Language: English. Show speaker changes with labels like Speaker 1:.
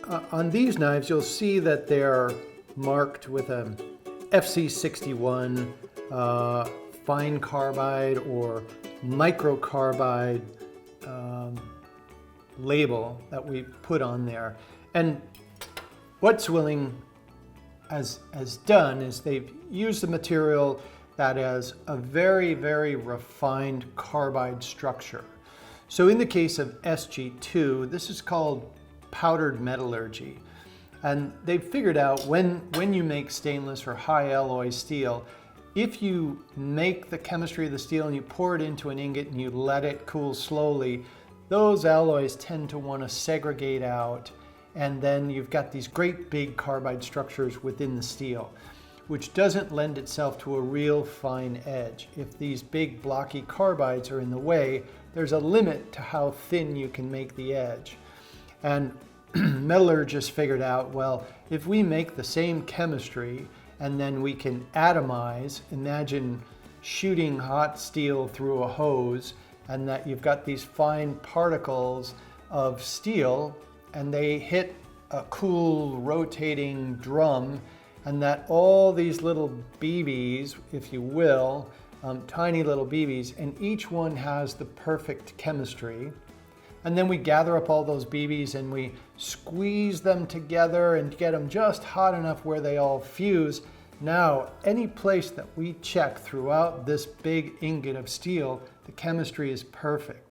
Speaker 1: on these knives, you'll see that they're marked with a FC61 fine carbide or micro carbide label that we put on there. And what ZWILLING has done is they've used the material that has a very, very refined carbide structure. So in the case of SG2, this is called powdered metallurgy. And they've figured out when you make stainless or high alloy steel, if you make the chemistry of the steel and you pour it into an ingot and you let it cool slowly, those alloys tend to want to segregate out, and then you've got these great big carbide structures within the steel, which doesn't lend itself to a real fine edge. If these big blocky carbides are in the way, there's a limit to how thin you can make the edge. And metallurgists figured out, well, if we make the same chemistry and then we can atomize, imagine shooting hot steel through a hose, and that you've got these fine particles of steel and they hit a cool rotating drum, and that all these little BBs, if you will, tiny little BBs, and each one has the perfect chemistry. And then we gather up all those BBs and we squeeze them together and get them just hot enough where they all fuse. Now, any place that we check throughout this big ingot of steel, the chemistry is perfect.